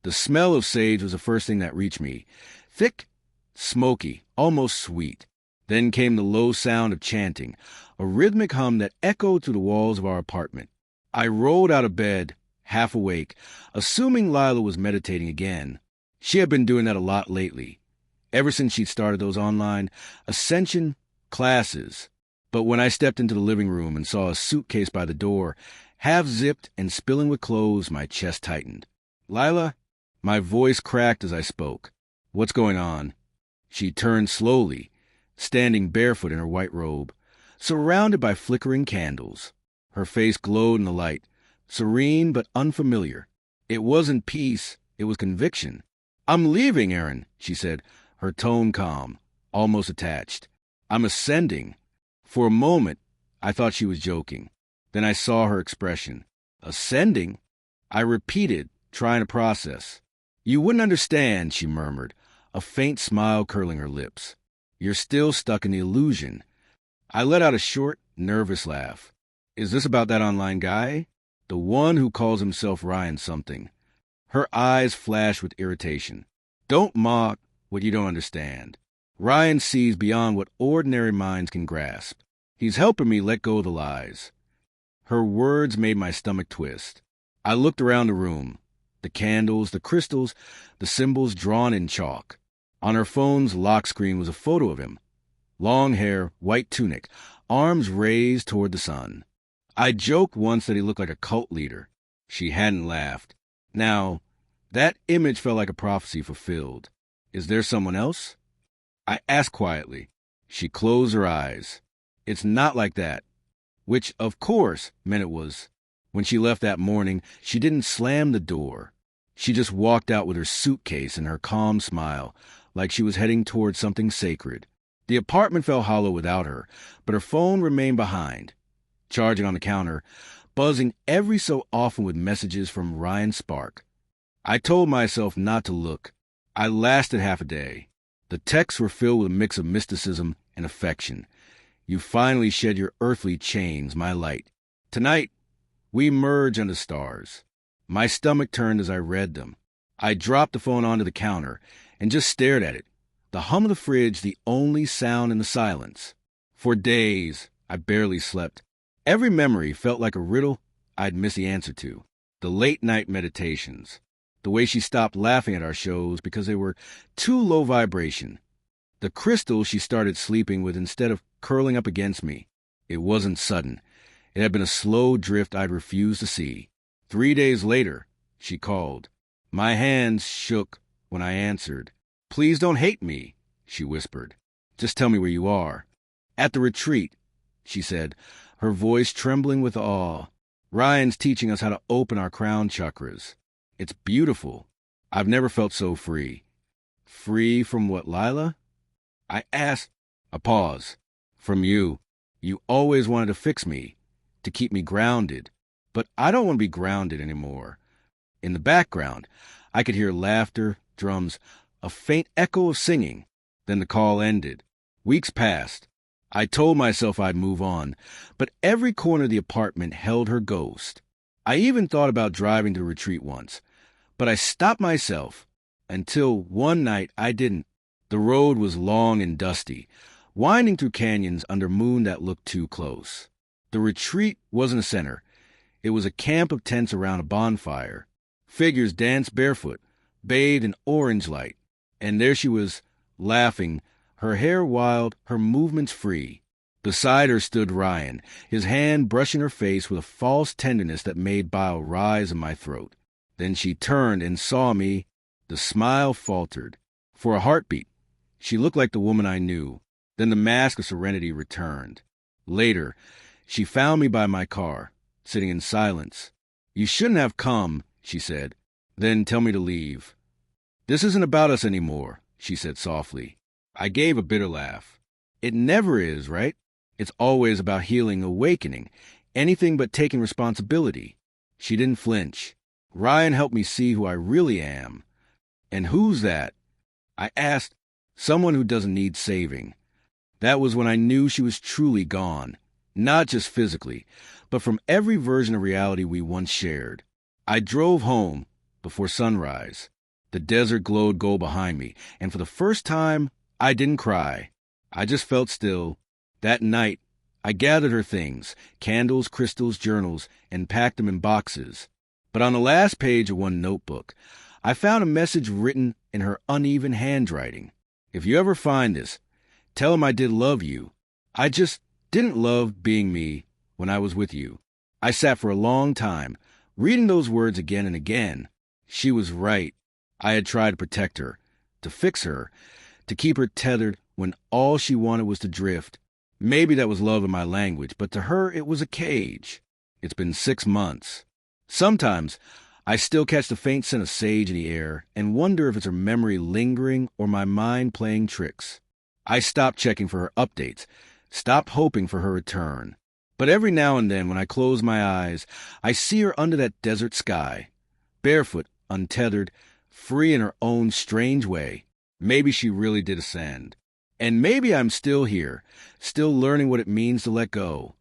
The smell of sage was the first thing that reached me. Thick, smoky, almost sweet. Then came the low sound of chanting, a rhythmic hum that echoed through the walls of our apartment. I rolled out of bed, half awake, assuming Lila was meditating again. She had been doing that a lot lately, ever since she'd started those online Ascension classes. But when I stepped into the living room and saw a suitcase by the door, half zipped and spilling with clothes, my chest tightened. "Lila?" My voice cracked as I spoke. "What's going on?" She turned slowly, standing barefoot in her white robe, surrounded by flickering candles. Her face glowed in the light, serene but unfamiliar. It wasn't peace, it was conviction. "I'm leaving, Aaron," she said, her tone calm, almost attached. "I'm ascending." For a moment, I thought she was joking. Then I saw her expression. "Ascending?" I repeated, trying to process. "You wouldn't understand," she murmured, a faint smile curling her lips. "You're still stuck in the illusion." I let out a short, nervous laugh. "Is this about that online guy? The one who calls himself Ryan something?" Her eyes flashed with irritation. "Don't mock what you don't understand. Ryan sees beyond what ordinary minds can grasp. He's helping me let go of the lies." Her words made my stomach twist. I looked around the room. The candles, the crystals, the symbols drawn in chalk. On her phone's lock screen was a photo of him. Long hair, white tunic, arms raised toward the sun. I joked once that he looked like a cult leader. She hadn't laughed. Now, that image felt like a prophecy fulfilled. "Is there someone else?" I asked quietly. She closed her eyes. "It's not like that." Which, of course, meant it was. When she left that morning, she didn't slam the door. She just walked out with her suitcase and her calm smile, like she was heading toward something sacred. The apartment felt hollow without her, but her phone remained behind, charging on the counter, buzzing every so often with messages from Ryan Spark. I told myself not to look. I lasted half a day. The texts were filled with a mix of mysticism and affection. "You finally shed your earthly chains, my light. Tonight, we merge under stars." My stomach turned as I read them. I dropped the phone onto the counter and just stared at it, the hum of the fridge the only sound in the silence. For days, I barely slept. Every memory felt like a riddle I'd missed the answer to. The late-night meditations. The way she stopped laughing at our shows because they were too low vibration. The crystal she started sleeping with instead of curling up against me. It wasn't sudden. It had been a slow drift I'd refused to see. 3 days later, she called. My hands shook when I answered. "Please don't hate me," she whispered. "Just tell me where you are." "At the retreat," she said, her voice trembling with awe. "Ryan's teaching us how to open our crown chakras. It's beautiful. I've never felt so free." "Free from what, Lila?" I asked. A pause. "From you. You always wanted to fix me, to keep me grounded. But I don't want to be grounded anymore." In the background, I could hear laughter, drums, a faint echo of singing. Then the call ended. Weeks passed. I told myself I'd move on, but every corner of the apartment held her ghost. I even thought about driving to the retreat once, but I stopped myself until one night I didn't. The road was long and dusty, winding through canyons under moon that looked too close. The retreat wasn't a center. It was a camp of tents around a bonfire. Figures danced barefoot, bathed in orange light. And there she was, laughing, her hair wild, her movements free. Beside her stood Ryan, his hand brushing her face with a false tenderness that made bile rise in my throat. Then she turned and saw me. The smile faltered. For a heartbeat, she looked like the woman I knew. Then the mask of serenity returned. Later, she found me by my car, sitting in silence. "You shouldn't have come," she said. "Then tell me to leave." "This isn't about us anymore," she said softly. I gave a bitter laugh. "It never is, right? It's always about healing, awakening, anything but taking responsibility." She didn't flinch. "Ryan helped me see who I really am." "And who's that?" I asked. "Someone who doesn't need saving." That was when I knew she was truly gone, not just physically, but from every version of reality we once shared. I drove home before sunrise. The desert glowed gold behind me, and for the first time, I didn't cry. I just felt still. That night, I gathered her things, candles, crystals, journals, and packed them in boxes. But on the last page of one notebook, I found a message written in her uneven handwriting. If you ever find this, tell him I did love you. I just didn't love being me when I was with you. I sat for a long time, reading those words again and again. She was right. I had tried to protect her, to fix her, to keep her tethered when all she wanted was to drift. Maybe that was love in my language, but to her it was a cage. It's been 6 months. Sometimes I still catch the faint scent of sage in the air and wonder if it's her memory lingering or my mind playing tricks. I stopped checking for her updates, stopped hoping for her return. But every now and then when I close my eyes, I see her under that desert sky, barefoot, untethered, free in her own strange way. Maybe she really did ascend. And maybe I'm still here, still learning what it means to let go.